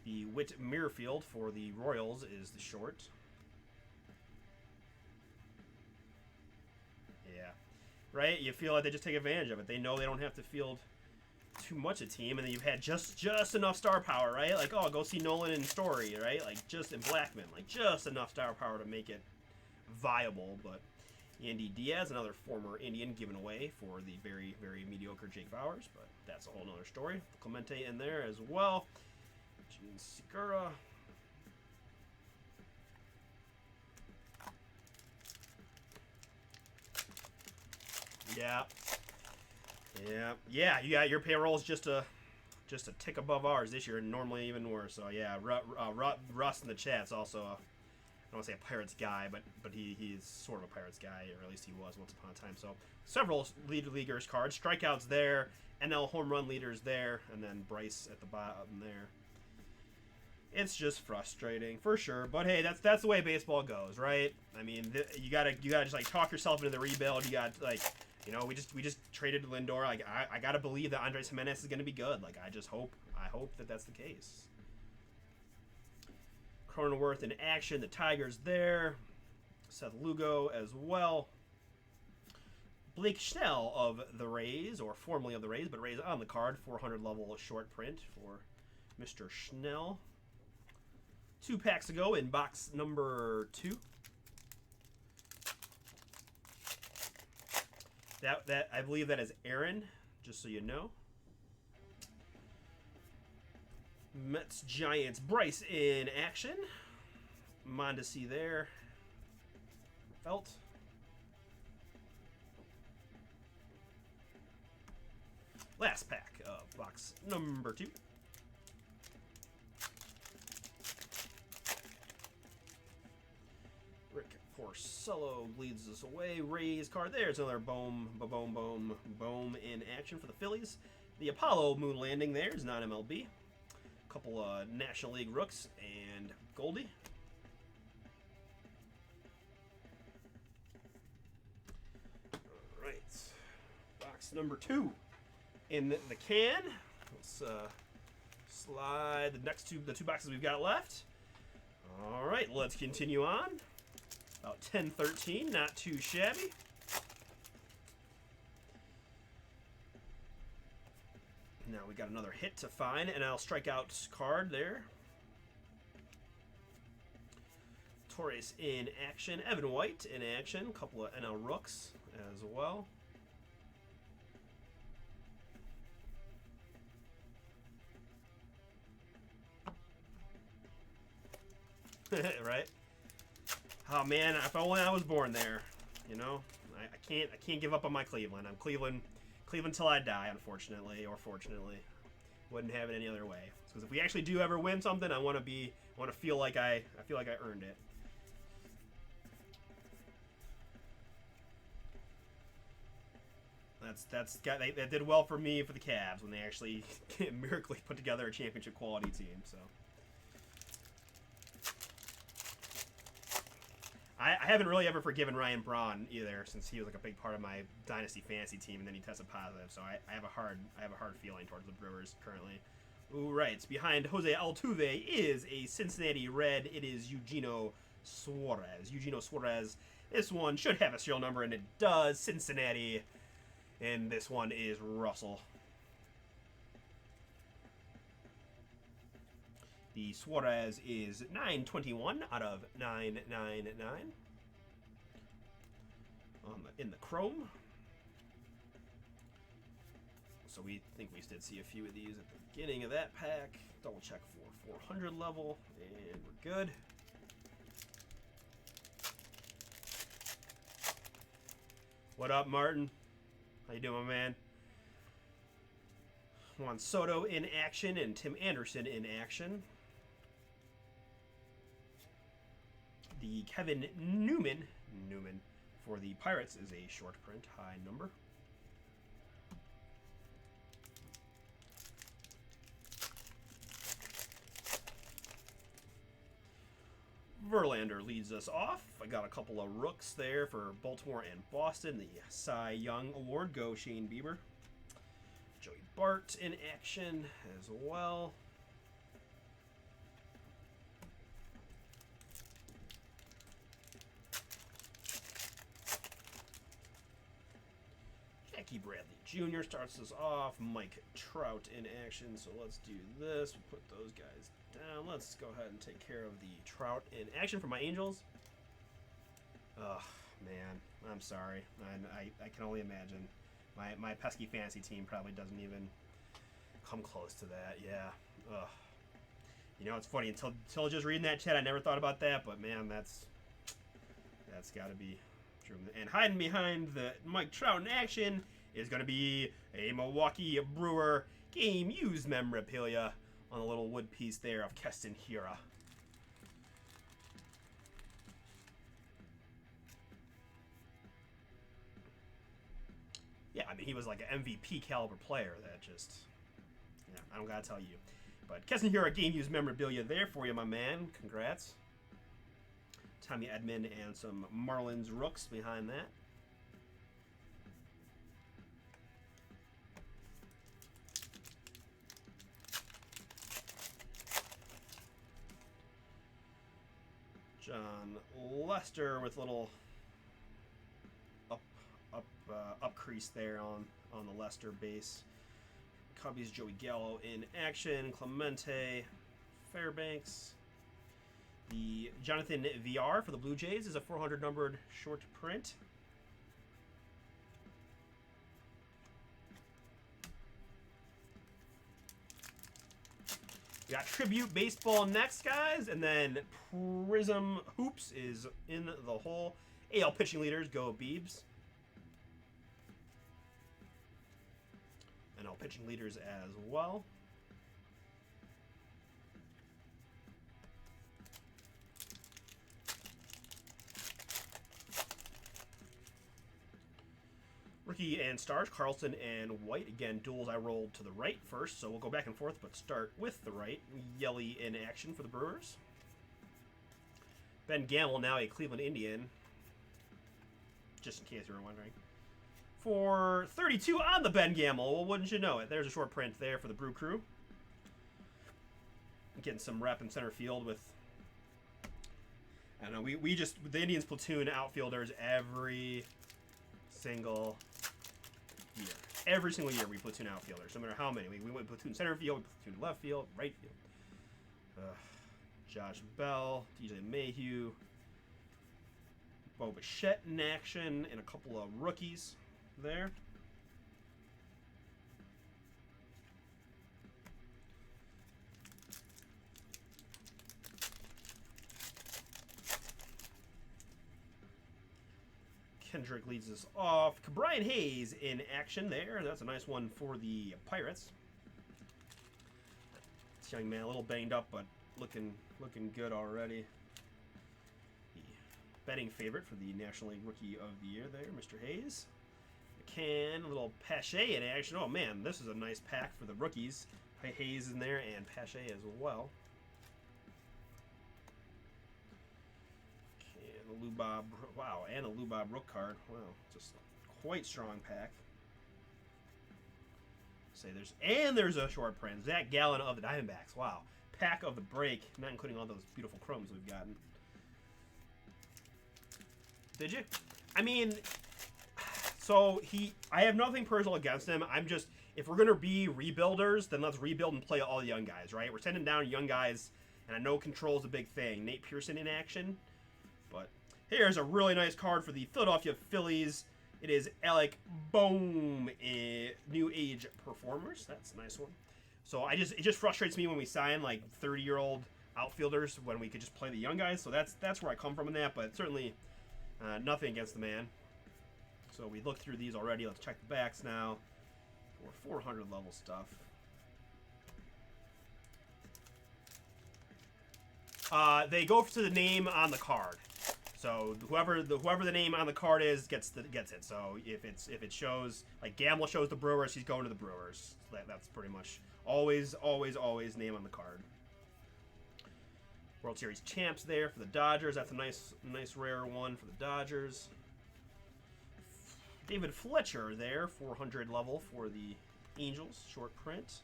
A: The Whit Merrifield for the Royals is the short. Yeah. Right? You feel like they just take advantage of it. They know they don't have to field too much a team, and then you've had just enough star power, right? Like, oh, go see Nolan and Story, right? Like, just in Blackman. Like, just enough star power to make it viable, but Andy Diaz, another former Indian, given away for the very, very mediocre Jake Bauers, but that's a whole nother story. Clemente in there as well. Gene Segura. Yeah. Yeah. You got your payroll's just a tick above ours this year, and normally even worse. So yeah, Russ in the chat's also I don't want to say a Pirates guy, but he's sort of a Pirates guy, or at least he was once upon a time. So several leaguers cards, strikeouts there, NL home run leaders there, and then Bryce at the bottom there. It's just frustrating for sure, but hey, that's the way baseball goes, right? I mean, you gotta just like talk yourself into the rebuild. You got like, you know, we just traded Lindor. Like I gotta believe that Andres Jimenez is gonna be good. Like I hope that that's the case. Cronenworth in action. The Tigers there. Seth Lugo as well. Blake Snell of the Rays, or formerly of the Rays, but Rays on the card. 400 level short print for Mr. Snell. 2 packs ago in box number 2. That I believe that is Aaron, just so you know. Mets Giants Bryce in action. Mondesi there. Felt. Last pack of box number 2. Rick Porcello leads us away. Rays card. There's another boom in action for the Phillies. The Apollo moon landing there is not MLB. A couple of National League rooks and Goldie. All right, box number 2 in the can. Let's slide the two boxes we've got left. All right, let's continue on. About 10-13, not too shabby. Now we got another hit to find, and I'll strike out card there. Torres in action. Evan White in action. A couple of NL rooks as well. Right? Oh man, if only I was born there. You know, I can't give up on my Cleveland. I'm Cleveland till I die, unfortunately or fortunately. Wouldn't have it any other way. Because if we actually do ever win something, I want to feel like I earned it. That did well for me for the Cavs when they actually miraculously put together a championship quality team. So. I haven't really ever forgiven Ryan Braun either, since he was like a big part of my dynasty fantasy team, and then he tested positive. So I have a hard feeling towards the Brewers currently. Ooh, right. Behind Jose Altuve is a Cincinnati Red. It is Eugenio Suarez. Eugenio Suarez. This one should have a serial number, and it does. Cincinnati, and this one is Russell. The Suarez is 921 out of 999 in the chrome. So we think we did see a few of these at the beginning of that pack. Double check for 400 level, and we're good. What up, Martin? How you doing, man? Juan Soto in action and Tim Anderson in action. The Kevin Newman for the Pirates is a short print, high number. Verlander leads us off. I got a couple of rooks there for Baltimore and Boston. The Cy Young Award, go Shane Bieber. Joey Bart in action as well. Jackie Bradley Jr. starts us off. Mike Trout in action. So let's do this. We'll put those guys down. Let's go ahead and take care of the Trout in action for my Angels. Ugh, man. I'm sorry. I can only imagine. My pesky fantasy team probably doesn't even come close to that. Yeah. Ugh. You know, it's funny. Until just reading that chat, I never thought about that. But, man, that's got to be true. And hiding behind the Mike Trout in action is going to be a Milwaukee Brewer game used memorabilia on a little wood piece there of Keston Hiura. Yeah, I mean, he was like an MVP caliber player that just, yeah, I don't got to tell you. But Keston Hiura game used memorabilia there for you, my man. Congrats. Tommy Edman and some Marlins rooks behind that. John Lester with a little up crease there on the Lester base. Cubbies Joey Gallo in action. Clemente, Fairbanks. The Jonathan VR for the Blue Jays is a 400 numbered short print. We got Tribute Baseball next, guys, and then Prism Hoops is in the hole. AL pitching leaders, go Beebs. NL pitching leaders as well. Rookie and stars, Carlson and White. Again, duels I rolled to the right first, so we'll go back and forth, but start with the right. Yelly in action for the Brewers. Ben Gamble, now a Cleveland Indian. Just in case you were wondering. For 32 on the Ben Gamble. Well, wouldn't you know it? There's a short print there for the Brew Crew. Getting some rep in center field with... I don't know, we just... The Indians platoon outfielders every single year. Every single year we platoon outfielders, no matter how many. We went platoon center field, we platoon left field, right field. Josh Bell, DJ Mayhew, Bo Bichette in action, and a couple of rookies there. Kendrick leads us off. Brian Hayes in action there. That's a nice one for the Pirates. This young man a little banged up, but looking good already. The betting favorite for the National League Rookie of the Year there, Mr. Hayes. McCann, a little Pache in action. Oh man, this is a nice pack for the rookies. Hayes in there and Pache as well. Lubob, wow, and a Lubob Rook card. Wow, just quite strong pack. Say there's a short print. Zach Gallen of the Diamondbacks. Wow, pack of the break, not including all those beautiful chromes we've gotten. Did you? I mean, so I have nothing personal against him. I'm just, if we're gonna be rebuilders, then let's rebuild and play all the young guys, right? We're sending down young guys, and I know control's a big thing. Nate Pearson in action. But here's a really nice card for the Philadelphia Phillies. It is Alec Bohm, New Age Performers. That's a nice one. So it just frustrates me when we sign like 30-year-old outfielders when we could just play the young guys. So that's where I come from in that. But certainly nothing against the man. So we looked through these already. Let's check the backs now for 400 level stuff. They go to the name on the card. So whoever the name on the card is gets it. So if it shows, like Gamble shows the Brewers, he's going to the Brewers. That's pretty much always name on the card. World Series champs there for the Dodgers. That's a nice rare one for the Dodgers. David Fletcher there, 400 level for the Angels, short print.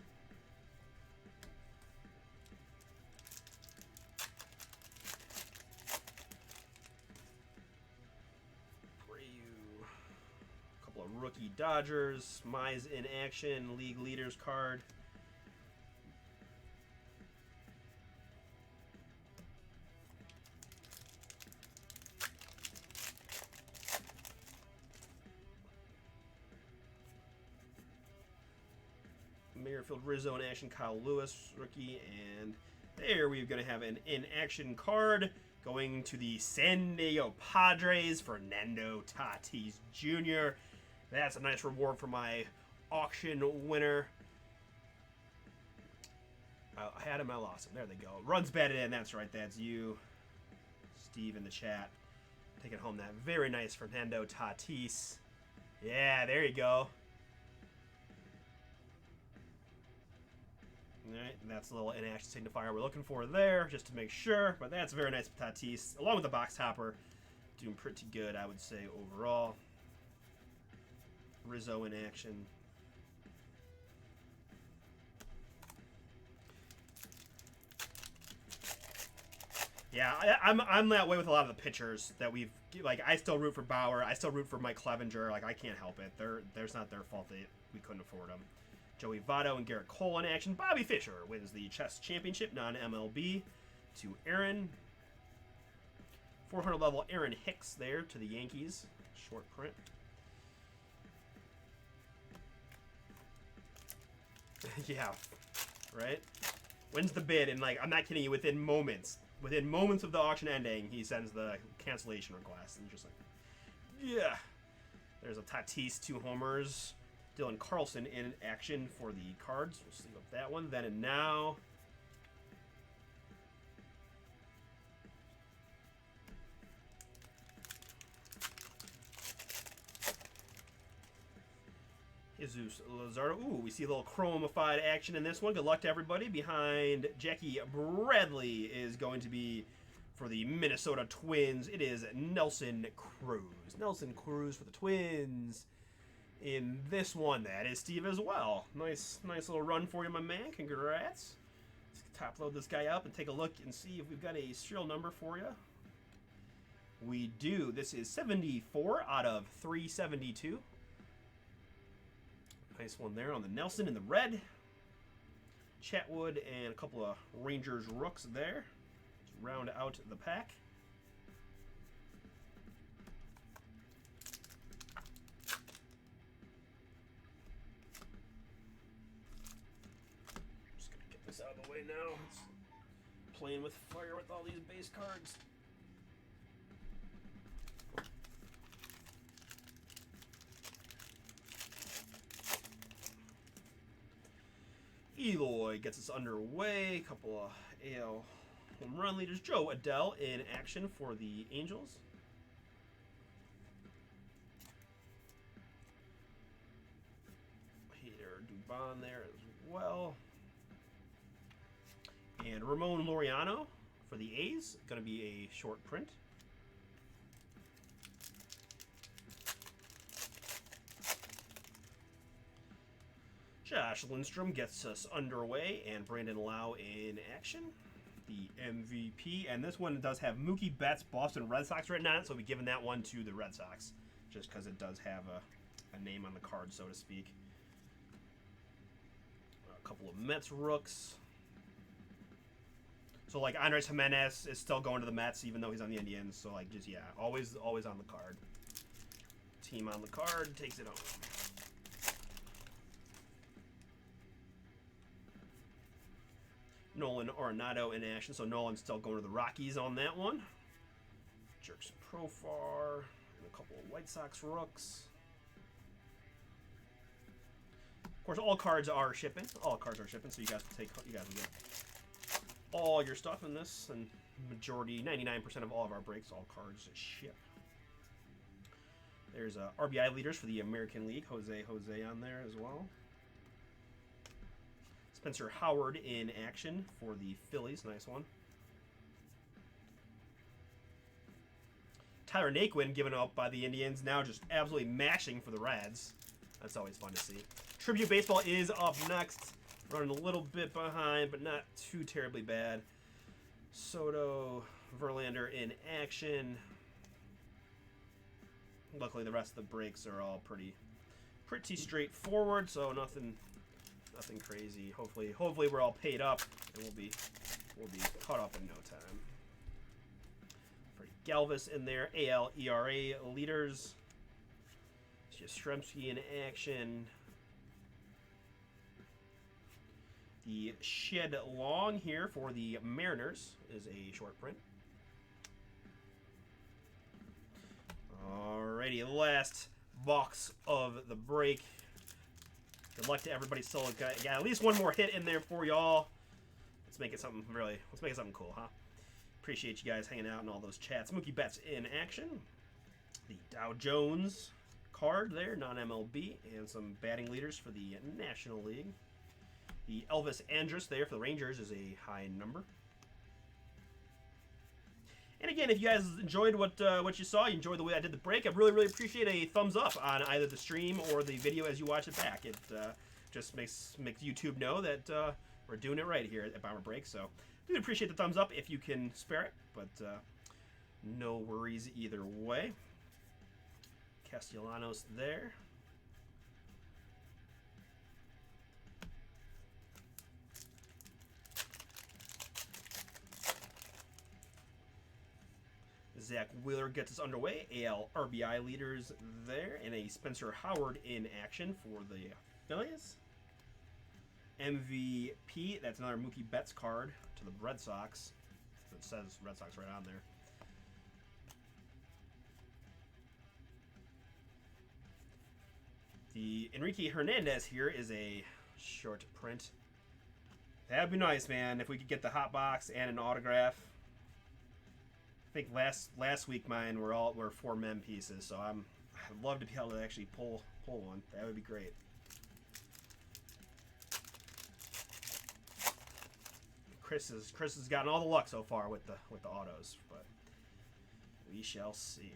A: Rookie Dodgers, Mize in action, league leaders card. Merrifield Rizzo in action, Kyle Lewis, rookie, and there we're going to have an in action card going to the San Diego Padres, Fernando Tatis Jr. That's a nice reward for my auction winner. I had him, I lost him. There they go. Runs batted in. That's right. That's you, Steve, in the chat. Taking home that very nice Fernando Tatis. Yeah, there you go. Alright, and that's a little inaction signifier we're looking for there, just to make sure. But that's a very nice Tatis, along with the box topper. Doing pretty good, I would say, overall. Rizzo in action. Yeah, I'm that way with a lot of the pitchers that we've, like, I still root for Bauer. I still root for Mike Clevenger. Like, I can't help it. There's not their fault that we couldn't afford them. Joey Votto and Garrett Cole in action. Bobby Fischer wins the chess championship, non-MLB, to Aaron. 400 level Aaron Hicks there to the Yankees. Short print. Yeah, right? Wins the bid, and, like, I'm not kidding you, within moments of the auction ending, he sends the cancellation request. And just like, yeah. There's a Tatis, 2 homers. Dylan Carlson in action for the Cards. We'll sleeve up that one. Then and now. Jesus Luzardo. Ooh, we see a little chromified action in this one. Good luck to everybody. Behind Jackie Bradley is going to be, for the Minnesota Twins, it is Nelson Cruz. Nelson Cruz for the Twins. In this one, that is Steve as well. Nice little run for you, my man. Congrats. Let's top load this guy up and take a look and see if we've got a serial number for you. We do. This is 74 out of 372. Nice one there on the Nelson in the red. Chatwood and a couple of Rangers rooks there to round out the pack. Just gonna get this out of the way now. It's playing with fire with all these base cards. Eloy gets us underway. A couple of AL home run leaders. Joe Adele in action for the Angels. Peter Dubon there as well. And Ramon Laureano for the A's. Going to be a short print. Josh Lindstrom gets us underway, and Brandon Lau in action, the MVP. And this one does have Mookie Betts, Boston Red Sox written on it, so we'll be giving that one to the Red Sox, just because it does have a name on the card, so to speak. A couple of Mets rooks. So, like, Andres Jimenez is still going to the Mets, even though he's on the Indians. So, like, just, yeah, always on the card. Team on the card takes it home. Nolan Arenado in action, so Nolan's still going to the Rockies on that one. Jerks Profar, and a couple of White Sox rooks. Of course, all cards are shipping. All cards are shipping, so you guys can get all your stuff in this, and majority, 99% of all of our breaks, all cards ship. There's RBI leaders for the American League, Jose on there as well. Spencer Howard in action for the Phillies. Nice one. Tyler Naquin given up by the Indians. Now just absolutely mashing for the Reds. That's always fun to see. Tribute Baseball is up next. Running a little bit behind, but not too terribly bad. Soto, Verlander in action. Luckily, the rest of the breaks are all pretty straightforward, so nothing crazy. Hopefully we're all paid up and we'll be caught up in no time. Freddie Galvis in there. AL ERA leaders. Yastrzemski in action. The Shed Long here for the Mariners is a short print. Alrighty, last box of the break. Good luck to everybody. Still got at least one more hit in there for y'all. Let's make it something really. Let's make it something cool, huh? Appreciate you guys hanging out and all those chats. Mookie Betts in action. The Dow Jones card there, non-MLB, and some batting leaders for the National League. The Elvis Andrus there for the Rangers is a high number. And again, if you guys enjoyed what you saw, you enjoyed the way I did the break, I really appreciate a thumbs up on either the stream or the video as you watch it back. It just makes YouTube know that we're doing it right here at Bomber Break. So I do appreciate the thumbs up if you can spare it, but no worries either way. Castellanos there. Zach Wheeler gets us underway. AL RBI leaders there, and a Spencer Howard in action for the Phillies. MVP, that's another Mookie Betts card to the Red Sox. It says Red Sox right on there. The Enrique Hernandez here is a short print. That'd be nice, man, if we could get the hot box and an autograph. I think last week mine were 4 mem pieces, so I'd love to be able to actually pull one. That would be great. Chris has gotten all the luck so far with the autos, but we shall see.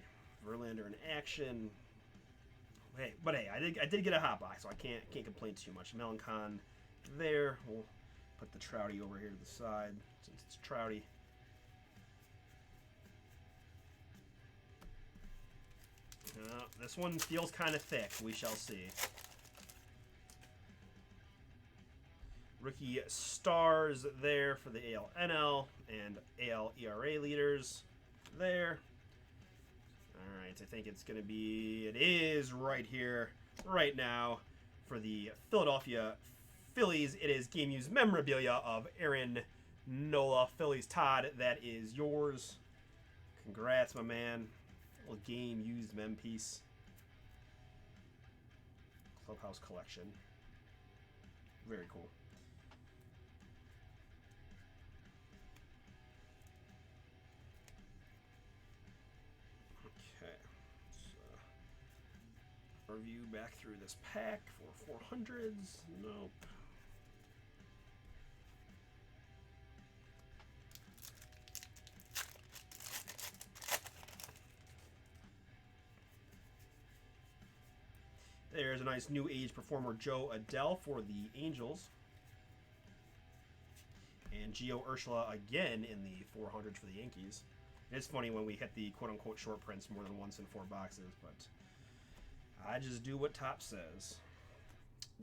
A: Verlander in action. Hey, I did get a hot box, so I can't complain too much. Melancon there. We'll put the Trouty over here to the side since it's Trouty. This one feels kind of thick. We shall see. Rookie stars there for the AL NL and AL ERA leaders there. All right, I think it's going to be, it is right here, right now, for the Philadelphia Phillies. It is game used memorabilia of Aaron Nola. Phillies Todd, that is yours. Congrats, my man. Little game used mem piece. Clubhouse collection. Very cool. Okay. So, review back through this pack for 400s. Nope. There's a nice new age performer, Joe Adele, for the Angels. And Gio Urshela again in the 400s for the Yankees. It's funny when we hit the quote-unquote short prints more than once in 4 boxes, but I just do what Top says.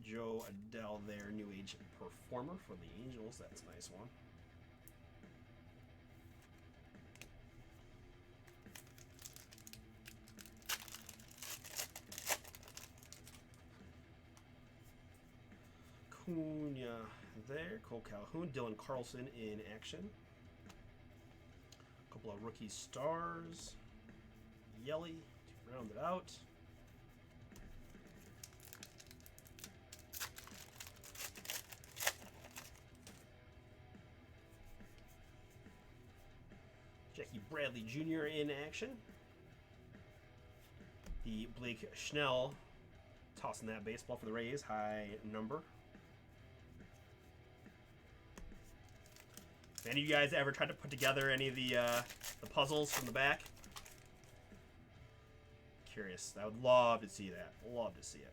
A: Joe Adele there, new age performer for the Angels. That's a nice one. Cunha there, Cole Calhoun, Dylan Carlson in action. A couple of rookie stars. Yelly to round it out. Jackie Bradley Jr. in action. The Blake Schnell tossing that baseball for the Rays, high number. If any of you guys ever tried to put together any of the puzzles from the back? Curious. I would love to see that. Love to see it.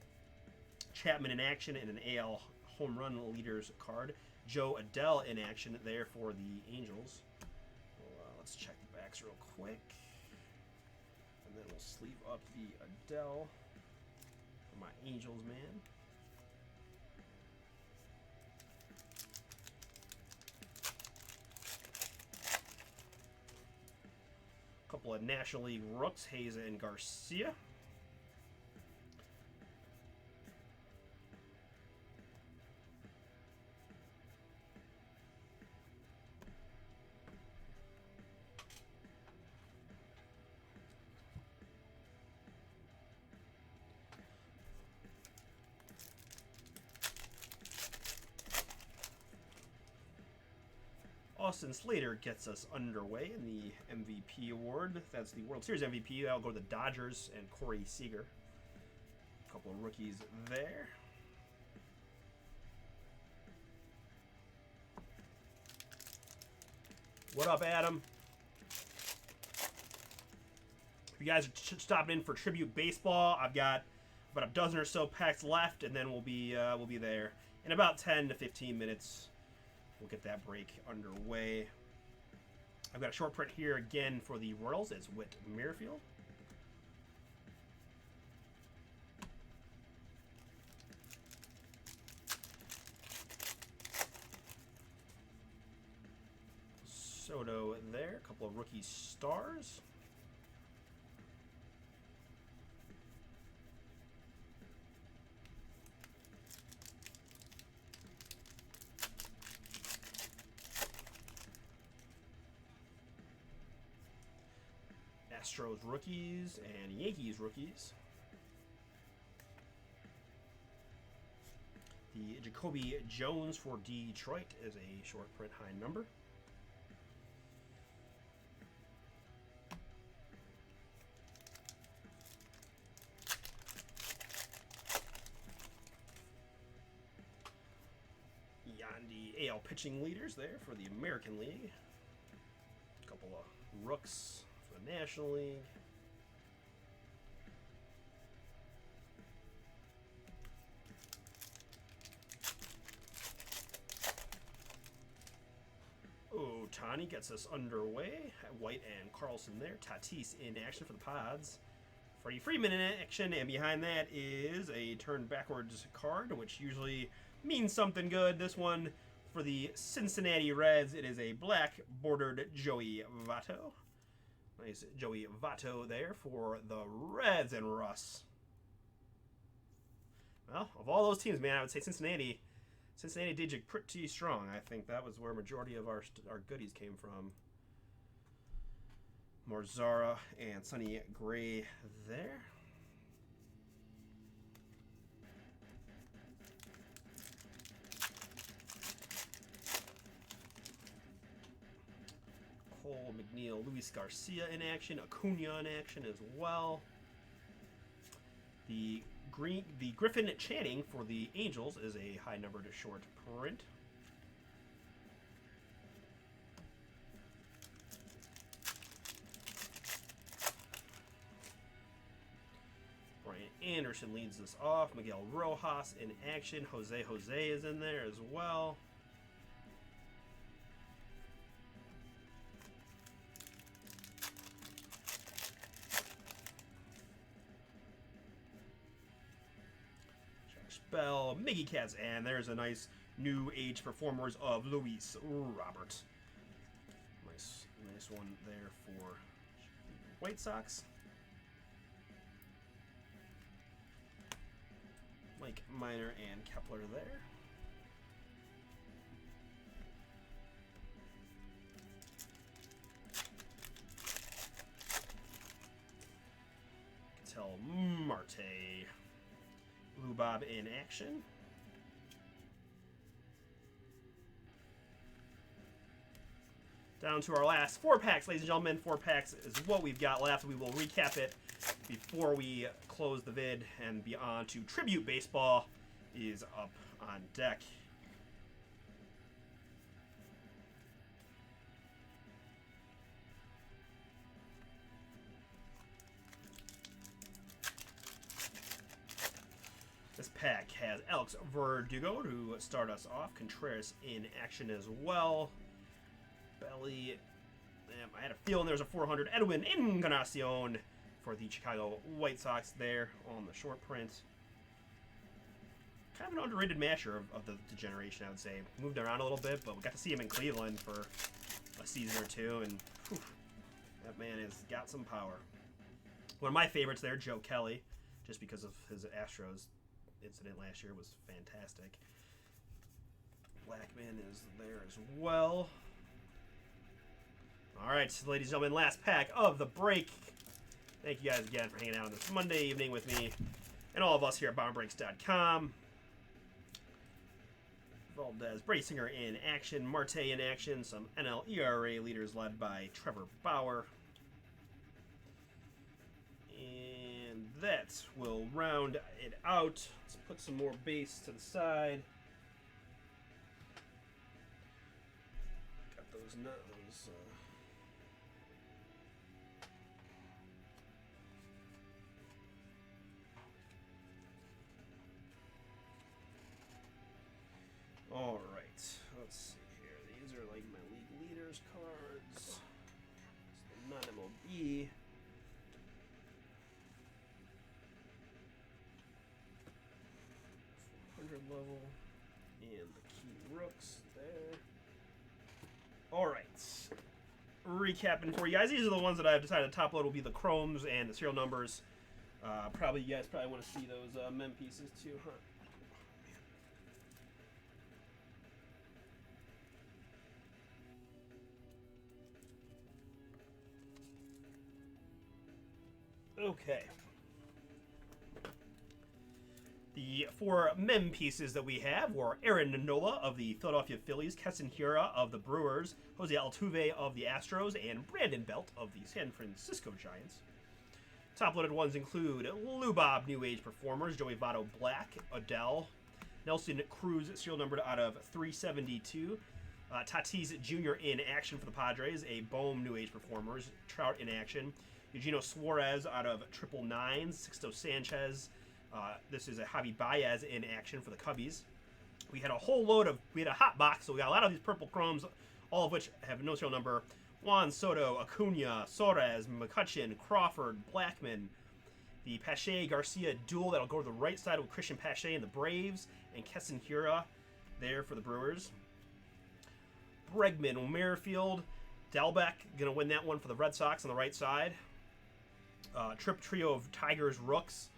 A: Chapman in action and an AL home run leaders card. Joe Adele in action there for the Angels. Well, let's check the backs real quick. And then we'll sleeve up the Adele for my Angels, man. Couple of National League rooks, Hayes and Garcia. Austin Slater gets us underway in the MVP award. That's the World Series MVP. That'll go to the Dodgers and Corey Seager. A couple of rookies there. What up, Adam? If you guys are stopping in for Tribute Baseball, I've got about a dozen or so packs left, and then we'll be there in about 10 to 15 minutes. We'll get that break underway. I've got a short print here again for the Royals. It's Whit Merrifield. Soto there. A couple of rookie stars. Astros rookies and Yankees rookies. The Jacoby Jones for Detroit is a short print high number. The AL pitching leaders there for the American League. A couple of rooks for the National League. Ohtani gets us underway. White and Carlson there. Tatis in action for the Pods. Freddie Freeman in action, and behind that is a turn backwards card, which usually means something good. This one for the Cincinnati Reds, it is a black bordered Joey Votto. Nice Joey Votto there for the Reds and Russ. Well, of all those teams, man, I would say Cincinnati did you pretty strong. I think that was where a majority of our goodies came from. Marzara and Sonny Gray there. Cole, McNeil, Luis Garcia in action, Acuna in action as well. The Griffin Channing for the Angels is a high number to short print. Brian Anderson leads us off. Miguel Rojas in action. Jose is in there as well. Bell, Miggy Cats, and there's a nice new age performers of Luis Robert. Nice one there for White Sox. Mike Minor and Kepler there. Ketel Marte. Blue Bob in action. Down to our last 4 packs, ladies and gentlemen. 4 packs is what we've got left. We will recap it before we close the vid and be on to Tribute Baseball is up on deck. This pack has Alex Verdugo to start us off. Contreras in action as well. Belly. I had a feeling there was a 400. Edwin Encarnacion for the Chicago White Sox there on the short print. Kind of an underrated masher of the generation, I would say. Moved around a little bit, but we got to see him in Cleveland for a season or two, and whew, that man has got some power. One of my favorites there, Joe Kelly, just because of his Astros incident last year was fantastic. Blackman is there as well. All right, ladies and gentlemen, last pack of the break. Thank you guys again for hanging out on this Monday evening with me and all of us here at BombBreaks.com. Valdez, Brady Singer in action, Marte in action, some NL ERA leaders led by Trevor Bauer. And that will round it out. Let's put some more base to the side. Got those nuts. All right, let's see here. These are like my league leaders cards. It's the non-MLB. Level and the key rooks there. All right, recapping for you guys. These are the ones that I've decided to top load will be the chromes and the serial numbers. Probably you guys probably want to see those mem pieces too, huh? Okay. The 4 mem pieces that we have were Aaron Nola of the Philadelphia Phillies, Keston Hiura of the Brewers, Jose Altuve of the Astros, and Brandon Belt of the San Francisco Giants. Top-loaded ones include Lou Bob New Age Performers, Joey Votto Black, Adele, Nelson Cruz serial numbered out of 372, Tatis Jr. in action for the Padres, a Bohm New Age Performers, Trout in action, Eugenio Suarez out of 999, Sixto Sanchez. This is a Javi Baez in action for the Cubbies. We had a whole load of, we had a hot box, so we got a lot of these purple chromes, all of which have no serial number. Juan Soto, Acuna, Suarez, McCutchen, Crawford, Blackman. The Pache Garcia duel that'll go to the right side with Christian Pache and the Braves, and Keston Hiura there for the Brewers. Bregman, Merrifield, Dalbec gonna win that one for the Red Sox on the right side. Trip trio of Tigers Rooks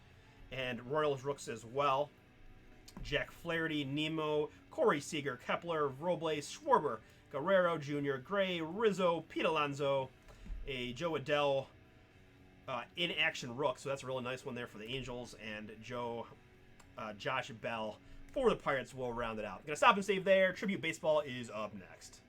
A: and Royals Rooks as well. Jack Flaherty, Nemo, Corey Seager, Kepler, Robles, Schwarber, Guerrero Jr., Gray, Rizzo, Pete Alonso, a Joe Adele in action Rook, so that's a really nice one there for the Angels, and Josh Bell for the Pirates will round it out. Gonna stop and save there. Tribute Baseball is up next.